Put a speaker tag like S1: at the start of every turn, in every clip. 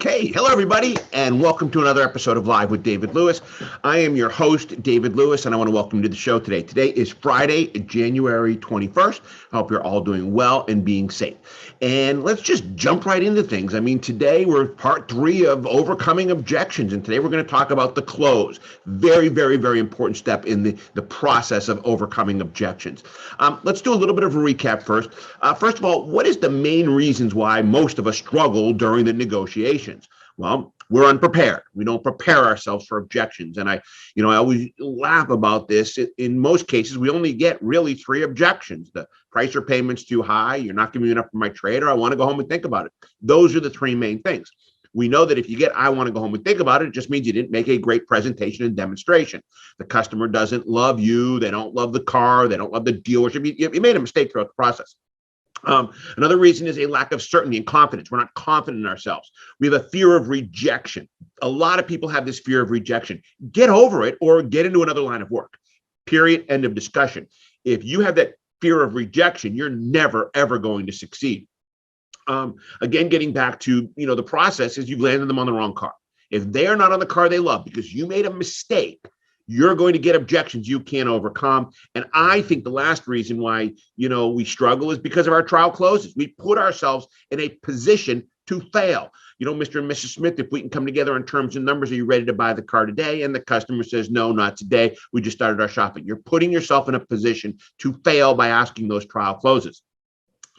S1: Okay, hello everybody, and welcome to another episode of Live with David Lewis. I am your host, David Lewis, and I want to welcome you to the show today. Today is Friday, January 21st. I hope you're all doing well and being safe. And let's just jump right into things. I mean, today we're part 3 of overcoming objections, and today we're going to talk about the close. Very, very, very important step in the process of overcoming objections. Let's do a little bit of a recap first. First of all, what is the main reasons why most of us struggle during the negotiations? Well, we're unprepared. We don't prepare ourselves for objections. And I always laugh about this. In most cases, we only get really 3 objections. The price or payment's too high, you're not giving me enough for my trade, or I want to go home and think about it. Those are the 3 main things. We know that if you get, I want to go home and think about it, it just means you didn't make a great presentation and demonstration. The customer doesn't love you. They don't love the car. They don't love the dealership. You made a mistake throughout the process. Another reason is a lack of certainty and confidence. We're not confident in ourselves. We have a fear of rejection. A lot of people have this fear of rejection. Get over it or get into another line of work. Period. End of discussion. If you have that fear of rejection, you're never, ever going to succeed. Again, getting back to, the process is you've landed them on the wrong car. If they are not on the car they love because you made a mistake, you're going to get objections you can't overcome. And I think the last reason why, we struggle is because of our trial closes. We put ourselves in a position to fail. Mr. and Mrs. Smith, if we can come together on terms and numbers, are you ready to buy the car today? And the customer says, no, not today. We just started our shopping. You're putting yourself in a position to fail by asking those trial closes.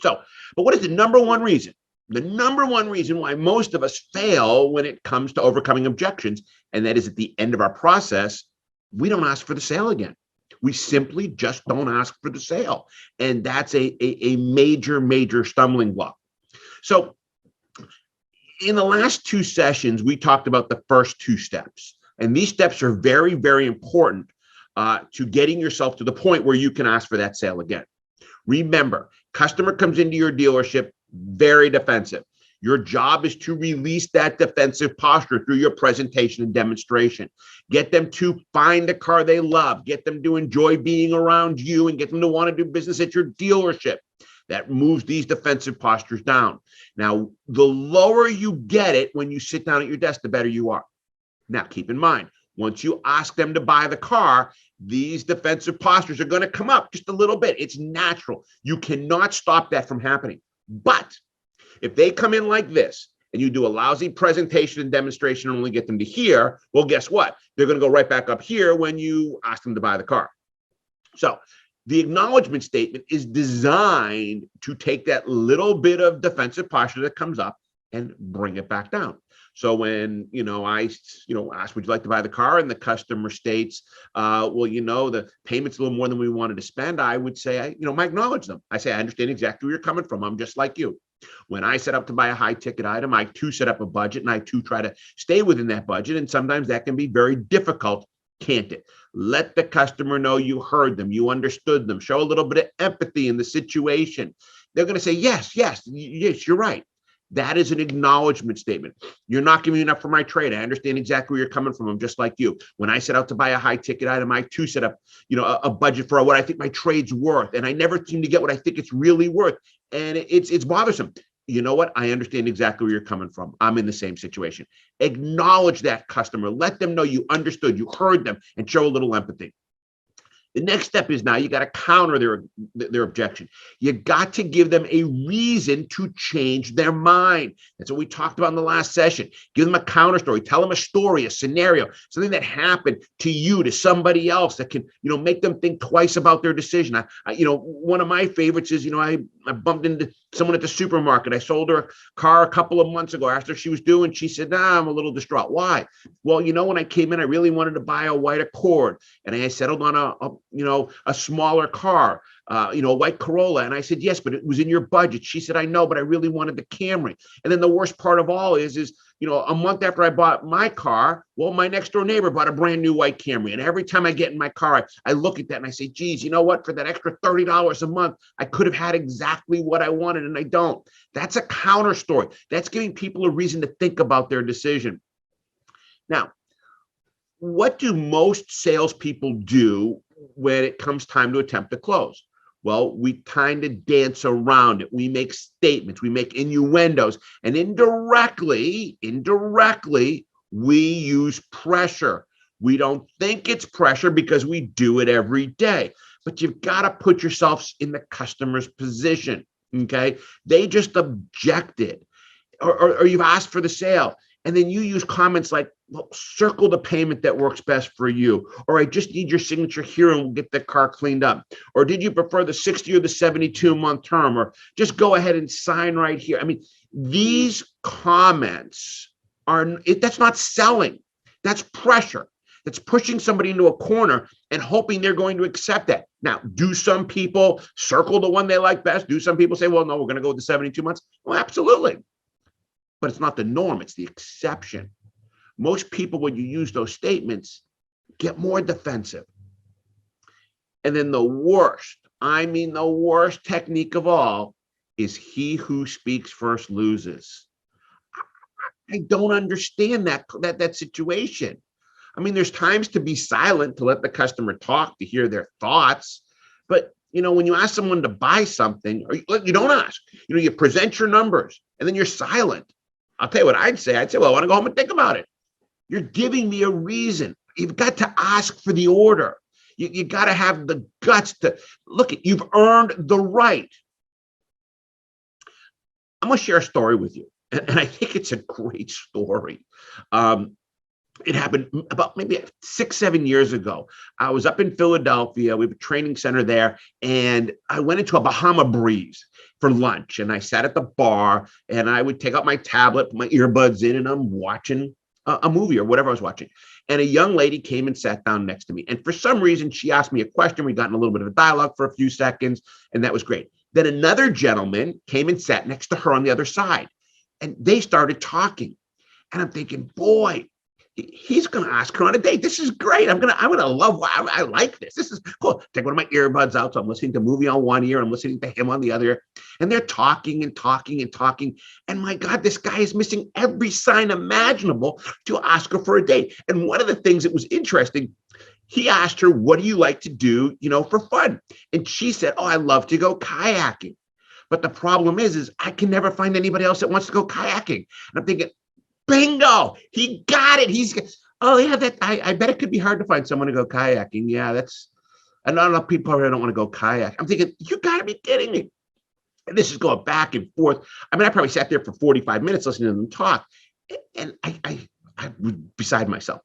S1: So, but what is the number one reason? The number one reason why most of us fail when it comes to overcoming objections, and that is at the end of our process, we don't ask for the sale again. We simply just don't ask for the sale. And that's a major, major stumbling block. So in the last 2 sessions, we talked about the first 2 steps. And these steps are very, very important to getting yourself to the point where you can ask for that sale again. Remember, customer comes into your dealership very defensive. Your job is to release that defensive posture through your presentation and demonstration. Get them to find a car they love. Get them to enjoy being around you and get them to want to do business at your dealership. That moves these defensive postures down. Now, the lower you get it when you sit down at your desk, the better you are. Now, keep in mind, once you ask them to buy the car, these defensive postures are going to come up just a little bit. It's natural. You cannot stop that from happening. But if they come in like this and you do a lousy presentation and demonstration and only get them to here, well, guess what? They're going to go right back up here when you ask them to buy the car. So the acknowledgement statement is designed to take that little bit of defensive posture that comes up and bring it back down. So when, I ask, would you like to buy the car? And the customer states, well, the payment's a little more than we wanted to spend. I would say, I acknowledge them. I say, I understand exactly where you're coming from. I'm just like you. When I set up to buy a high ticket item, I too set up a budget and I too try to stay within that budget. And sometimes that can be very difficult, can't it? Let the customer know you heard them, you understood them, show a little bit of empathy in the situation. They're going to say, yes, you're right. That is an acknowledgement statement. You're not giving me enough for my trade. I understand exactly where you're coming from. I'm just like you. When I set out to buy a high ticket item, I too set up, a budget for what I think my trade's worth. And I never seem to get what I think it's really worth. And it's bothersome. You know what? I understand exactly where you're coming from. I'm in the same situation. Acknowledge that customer. Let them know you understood, you heard them, and show a little empathy. The next step is now you got to counter their objection. You got to give them a reason to change their mind. That's what we talked about in the last session. Give them a counter story. Tell them a story, a scenario, something that happened to you, to somebody else that can, make them think twice about their decision. One of my favorites is, I bumped into someone at the supermarket. I sold her a car a couple of months ago. After she was due, and she said, nah, I'm a little distraught. Why? Well, when I came in, I really wanted to buy a white Accord, and I settled on a smaller car, a white Corolla. And I said, yes, but it was in your budget. She said, I know, but I really wanted the Camry. And then the worst part of all is a month after I bought my car, well, my next door neighbor bought a brand new white Camry. And every time I get in my car, I look at that and I say, geez, you know what? For that extra $30 a month, I could have had exactly what I wanted, and I don't. That's a counter story. That's giving people a reason to think about their decision. Now, what do most salespeople do when it comes time to attempt to close? Well, we kind of dance around it. We make statements, we make innuendos, and indirectly, we use pressure. We don't think it's pressure because we do it every day. But you've got to put yourselves in the customer's position. Okay. They just objected, or you've asked for the sale. And then you use comments like, well, circle the payment that works best for you. Or I just need your signature here and we'll get the car cleaned up. Or did you prefer the 60 or the 72-month term? Or just go ahead and sign right here. I mean, these comments that's not selling. That's pressure. That's pushing somebody into a corner and hoping they're going to accept that. Now, do some people circle the one they like best? Do some people say, well, no, we're going to go with the 72 months? Well, absolutely. But it's not the norm, it's the exception. Most people, when you use those statements, get more defensive. And then the worst technique of all is he who speaks first loses. I don't understand that situation. I mean, there's times to be silent, to let the customer talk, to hear their thoughts. But, when you ask someone to buy something, or you don't ask, you present your numbers and then you're silent. I'll tell you what I'd say. Well, I want to go home and think about it. You're giving me a reason. You've got to ask for the order. You got to have the guts to look at. You've earned the right. I'm going to share a story with you, and I think it's a great story. It happened about maybe 6-7 years ago. I was up in Philadelphia. We have a training center there, and I went into a Bahama Breeze for lunch, and I sat at the bar, and I would take out my tablet, put my earbuds in, and I'm watching a movie or whatever I was watching. And a young lady came and sat down next to me. And for some reason, she asked me a question. We got in a little bit of a dialogue for a few seconds, and that was great. Then another gentleman came and sat next to her on the other side, and they started talking. And I'm thinking, boy, he's going to ask her on a date. This is great. I'm going to love. I like this. This is cool. Take one of my earbuds out. So I'm listening to a movie on one ear. I'm listening to him on the other. And they're talking and talking and talking. And my God, this guy is missing every sign imaginable to ask her for a date. And one of the things that was interesting, he asked her, what do you like to do, for fun? And she said, oh, I love to go kayaking. But the problem is I can never find anybody else that wants to go kayaking. And I'm thinking, bingo, he got it. I bet it could be hard to find someone to go kayaking. Yeah, and not enough people probably don't want to go kayak. I'm thinking, you gotta be kidding me. And this is going back and forth. I mean, I probably sat there for 45 minutes listening to them talk. And I was beside myself.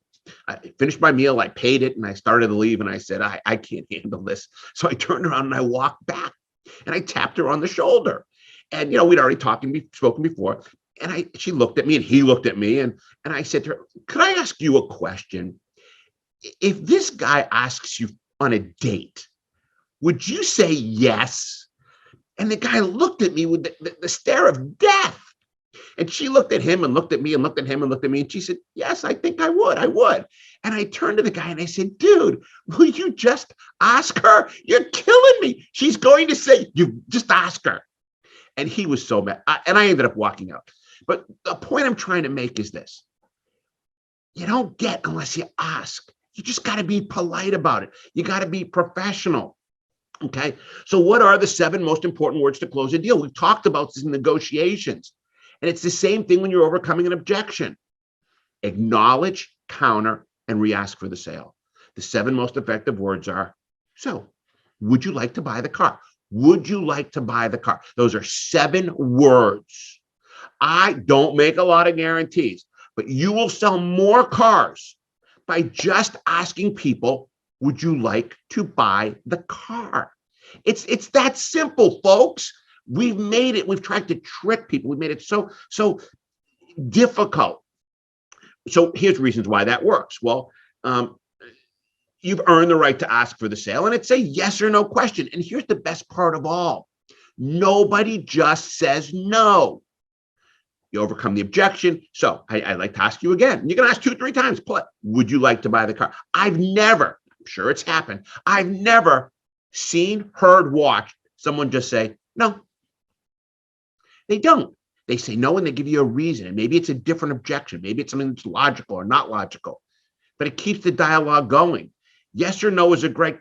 S1: I finished my meal, I paid it, and I started to leave. And I said, I can't handle this. So I turned around and I walked back and I tapped her on the shoulder. And, we'd already spoken before. And she looked at me and he looked at me. And I said to her, could I ask you a question? If this guy asks you on a date, would you say yes? And the guy looked at me with the stare of death. And she looked at him and looked at me and looked at him and looked at me. And she said, yes, I think I would. And I turned to the guy and I said, dude, will you just ask her? You're killing me. She's going to say, you just ask her. And he was so mad. And I ended up walking out. But the point I'm trying to make is this. You don't get unless you ask. You just got to be polite about it. You got to be professional. Okay. So what are the 7 most important words to close a deal? We've talked about this in negotiations. And it's the same thing when you're overcoming an objection. Acknowledge, counter, and re-ask for the sale. The 7 most effective words are, so would you like to buy the car? Would you like to buy the car? Those are 7 words. I don't make a lot of guarantees, but you will sell more cars by just asking people, would you like to buy the car? It's that simple, folks. We've made it. We've tried to trick people. We've made it so difficult. So here's reasons why that works. Well, you've earned the right to ask for the sale, and it's a yes or no question. And here's the best part of all. Nobody just says no. You overcome the objection. So I'd like to ask you again. You can ask 2-3 times. Would you like to buy the car? I'm sure it's happened. I've never seen, heard, watched someone just say no. They don't. They say no and they give you a reason. And maybe it's a different objection. Maybe it's something that's logical or not logical. But it keeps the dialogue going. Yes or no is a great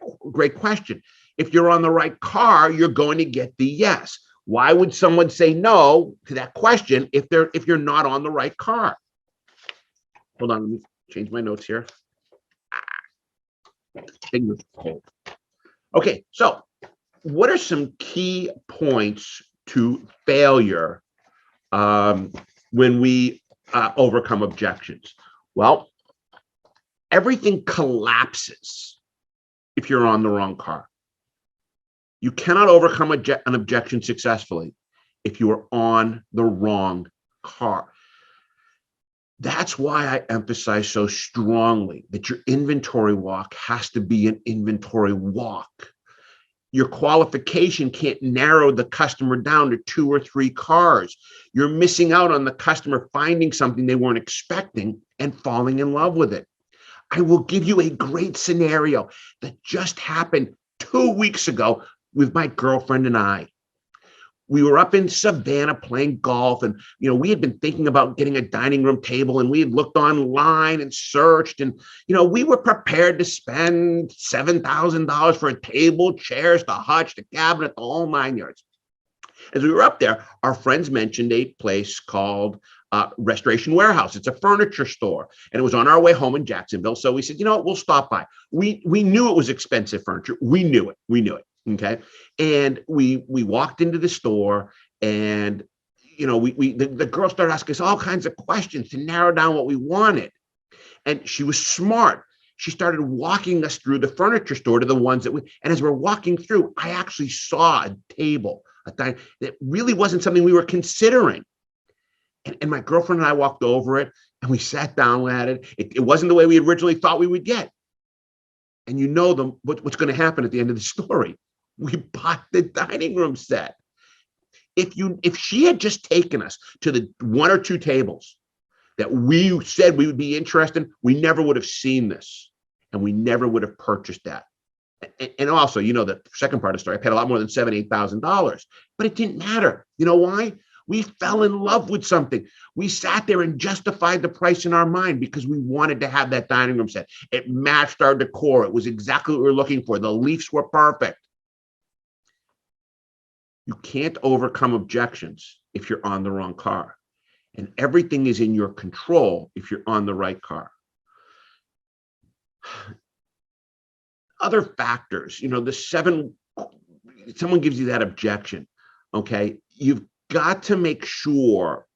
S1: question. If you're on the right car, you're going to get the yes. Why would someone say no to that question if you're not on the right car? Hold on, let me change my notes here. Okay, so what are some key points to failure when we overcome objections? Well, everything collapses if you're on the wrong car. You cannot overcome an objection successfully if you are on the wrong car. That's why I emphasize so strongly that your inventory walk has to be an inventory walk. Your qualification can't narrow the customer down to 2 or 3 cars. You're missing out on the customer finding something they weren't expecting and falling in love with it. I will give you a great scenario that just happened 2 weeks ago with my girlfriend and I. We were up in Savannah playing golf, and we had been thinking about getting a dining room table, and we had looked online and searched, and we were prepared to spend $7,000 for a table, chairs, the hutch, the cabinet, the whole 9 yards. As we were up there, our friends mentioned a place called Restoration Warehouse. It's a furniture store, and it was on our way home in Jacksonville. So we said, we'll stop by. We knew it was expensive furniture. We knew it. Okay. And we walked into the store, and the girl started asking us all kinds of questions to narrow down what we wanted. And she was smart. She started walking us through the furniture store to the ones and as we're walking through, I actually saw a table, that really wasn't something we were considering. And my girlfriend and I walked over it, and we sat down at it. It wasn't the way we originally thought we would get. And what's going to happen at the end of the story. We bought the dining room set. If she had just taken us to the 1 or 2 tables that we said we would be interested in, we never would have seen this, and we never would have purchased that. And also, the second part of the story, I paid a lot more than $7,000, $8,000, but it didn't matter. You know why? We fell in love with something. We sat there and justified the price in our mind because we wanted to have that dining room set. It matched our decor. It was exactly what we were looking for. The leaves were perfect. You can't overcome objections if you're on the wrong car. And everything is in your control if you're on the right car. Other factors, someone gives you that objection, okay? You've got to make sure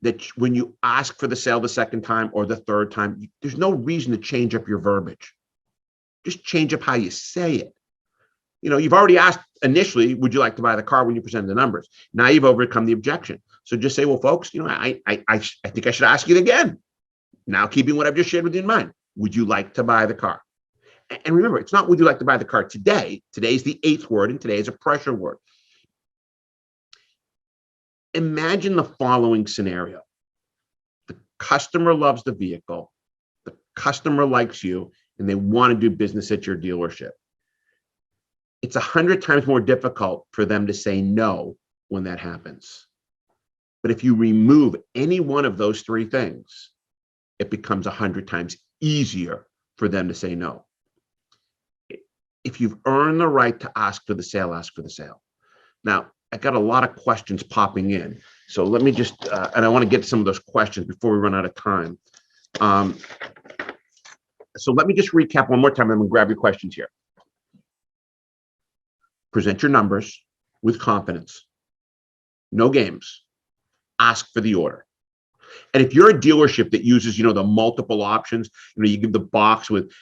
S1: that when you ask for the sale the second time or the third time, there's no reason to change up your verbiage. Just change up how you say it. You've already asked initially, would you like to buy the car when you present the numbers? Now you've overcome the objection. So just say, well, folks, I think I should ask you again. Now, keeping what I've just shared with you in mind, would you like to buy the car? And remember, it's not would you like to buy the car today. Today's the 8th word, and today is a pressure word. Imagine the following scenario. The customer loves the vehicle. The customer likes you, and they want to do business at your dealership. It's 100 times more difficult for them to say no when that happens. But if you remove any one of those 3 things, it becomes 100 times easier for them to say no. If you've earned the right to ask for the sale, ask for the sale. Now, I got a lot of questions popping in. So let me just, and I want to get to some of those questions before we run out of time. So let me just recap one more time. I'm going to grab your questions here. Present your numbers with confidence. No games. Ask for the order. And if you're a dealership that uses, the multiple options, you give the box with,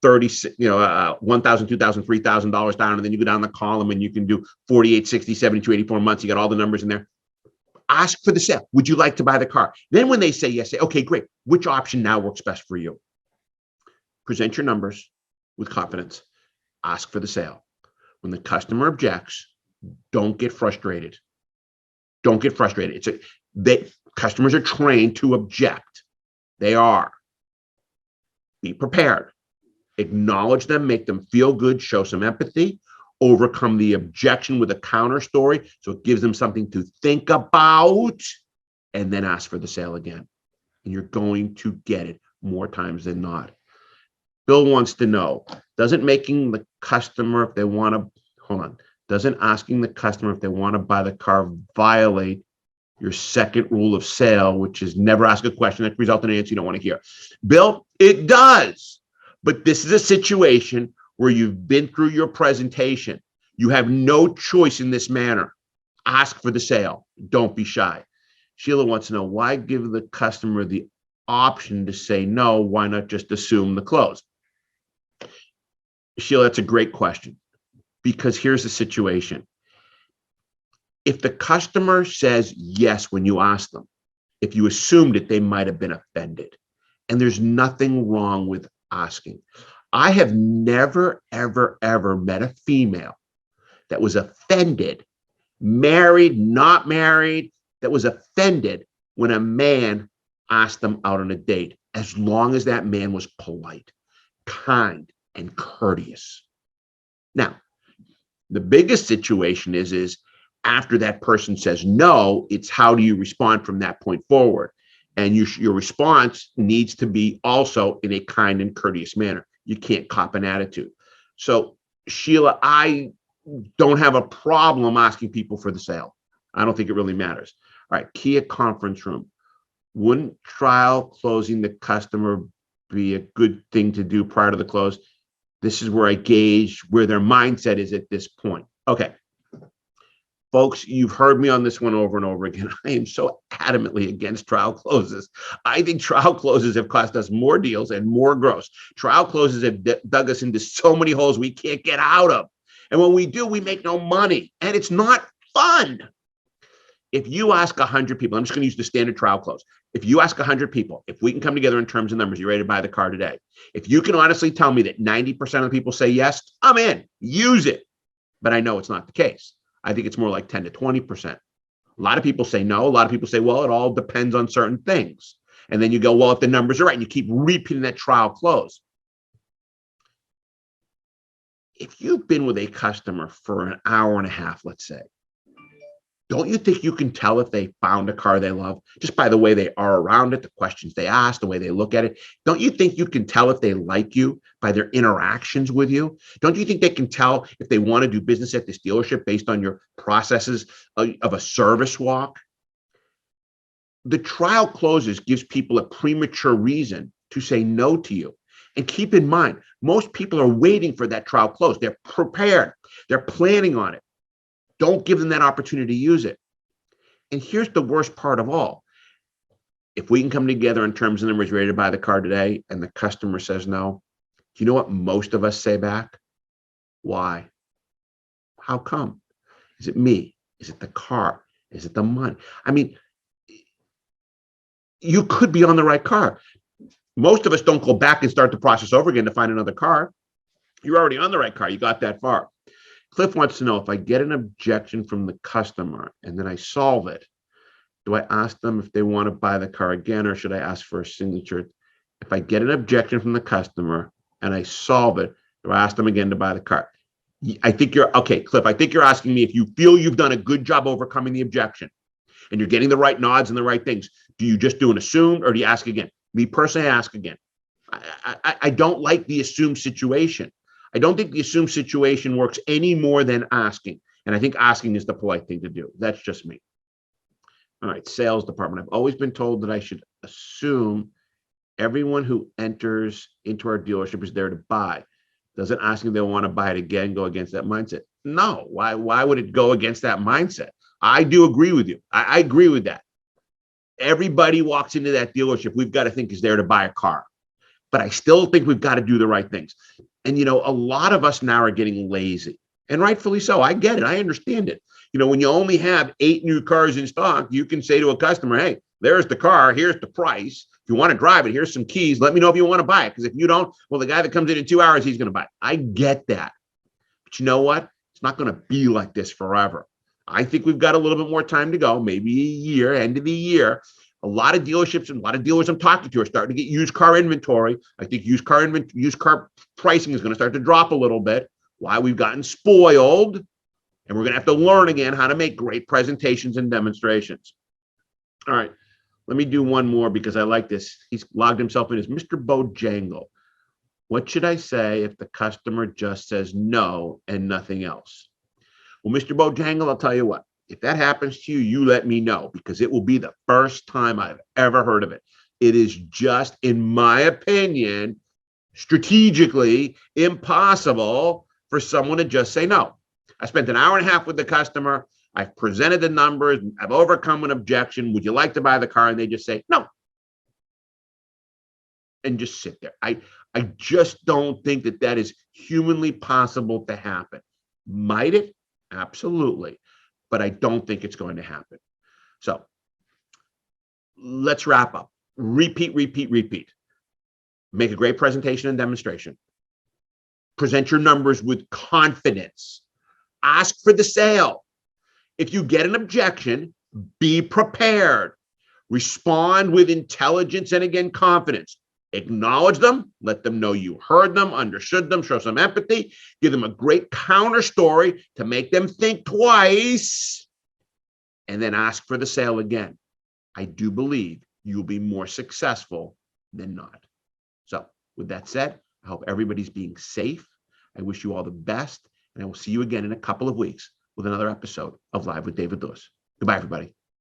S1: 30, $1,000, $2,000, $3,000 down, and then you go down the column and you can do 48, 60, 72, 84 months. You got all the numbers in there. Ask for the sale. Would you like to buy the car? Then when they say yes, say, okay, great. Which option now works best for you? Present your numbers with confidence. Ask for the sale. When the customer objects, don't get frustrated. Don't get frustrated. Customers are trained to object. They are. Be prepared. Acknowledge them, make them feel good, show some empathy, overcome the objection with a counter story so it gives them something to think about, and then ask for the sale again. And you're going to get it more times than not. Bill wants to know, doesn't making the customer, if they want to hold on. Doesn't asking the customer if they want to buy the car violate your second rule of sale, which is never ask a question that results in an answer you don't want to hear? Bill, it does. But this is a situation where you've been through your presentation. You have no choice in this manner. Ask for the sale. Don't be shy. Sheila wants to know, why give the customer the option to say no? Why not just assume the close? Sheila, that's a great question, because here's the situation. If the customer says yes when you ask them, if you assumed it, they might have been offended. And there's nothing wrong with asking. I have never, ever, ever met a female that was offended, married, not married, that was offended when a man asked them out on a date, as long as that man was polite, kind, and courteous. Now, the biggest situation is after that person says no, it's how do you respond from that point forward? And your response needs to be also in a kind and courteous manner. You can't cop an attitude. So, Sheila, I don't have a problem asking people for the sale. I don't think it really matters. All right, Kia conference room. Wouldn't trial closing the customer be a good thing to do prior to the close? This is where I gauge where their mindset is at this point. Okay. Folks, you've heard me on this one over and over again. I am so adamantly against trial closes. I think trial closes have cost us more deals and more gross. Trial closes have dug us into so many holes we can't get out of. And when we do, we make no money. And it's not fun. If you ask 100 people, I'm just going to use the standard trial close. If you ask 100 people, if we can come together in terms of numbers, you ready to buy the car today? If you can honestly tell me that 90% of the people say yes, I'm in. Use it. But I know it's not the case. I think it's more like 10 to 20%. A lot of people say no. A lot of people say, well, it all depends on certain things. And then you go, well, if the numbers are right, and you keep repeating that trial close. If you've been with a customer for an hour and a half, let's say, don't you think you can tell if they found a car they love just by the way they are around it, the questions they ask, the way they look at it? Don't you think you can tell if they like you by their interactions with you? Don't you think they can tell if they want to do business at this dealership based on your processes of a service walk? The trial closes gives people a premature reason to say no to you. And keep in mind, most people are waiting for that trial close. They're prepared. They're planning on it. Don't give them that opportunity to use it. And here's the worst part of all. If we can come together in terms of numbers, ready to buy the car today, and the customer says no, do you know what most of us say back? Why? How come? Is it me? Is it the car? Is it the money? I mean, you could be on the right car. Most of us don't go back and start the process over again to find another car. You're already on the right car. You got that far. Cliff wants to know, if I get an objection from the customer and then I solve it, do I ask them if they want to buy the car again, or should I ask for a signature? If I get an objection from the customer and I solve it, do I ask them again to buy the car? I think you're okay, Cliff. I think you're asking me if you feel you've done a good job overcoming the objection and you're getting the right nods and the right things. Do you just do an assume, or do you ask again? Me personally, I ask again. I don't like the assumed situation. I don't think the assumed situation works any more than asking. And I think asking is the polite thing to do. That's just me. All right, sales department. I've always been told that I should assume everyone who enters into our dealership is there to buy. Doesn't asking if they want to buy it again go against that mindset? No. Why would it go against that mindset? I do agree with you. I agree with that. Everybody walks into that dealership, we've got to think is there to buy a car. But I still think we've got to do the right things. And, a lot of us now are getting lazy, and rightfully so. I get it. I understand it. When you only have 8 new cars in stock, you can say to a customer, hey, there's the car. Here's the price. If you want to drive it, here's some keys. Let me know if you want to buy it. Because if you don't, well, the guy that comes in 2 hours, he's going to buy it. I get that. But you know what? It's not going to be like this forever. I think we've got a little bit more time to go, maybe a year, end of the year. A lot of dealerships and a lot of dealers I'm talking to are starting to get used car inventory. I think used car pricing is going to start to drop a little bit. Why? We've gotten spoiled, and we're going to have to learn again how to make great presentations and demonstrations. All right, let me do one more because I like this. He's logged himself in as Mr. Bojangle. What should I say if the customer just says no and nothing else? Well, Mr. Bojangle, I'll tell you what, if that happens to you, you let me know, because it will be the first time I've ever heard of it. It is just, in my opinion, strategically impossible for someone to just say no. I spent an hour and a half with the customer. I've presented the numbers. I've overcome an objection. Would you like to buy the car? And they just say no. And just sit there. I just don't think that that is humanly possible to happen. Might it? Absolutely. But I don't think it's going to happen. So let's wrap up. Repeat, repeat, repeat. Make a great presentation and demonstration. Present your numbers with confidence. Ask for the sale. If you get an objection, be prepared. Respond with intelligence and, again, confidence. Acknowledge them. Let them know you heard them, understood them, show some empathy. Give them a great counter story to make them think twice. And then ask for the sale again. I do believe you'll be more successful than not. So with that said, I hope everybody's being safe. I wish you all the best, and I will see you again in a couple of weeks with another episode of Live with David Lewis. Goodbye, everybody.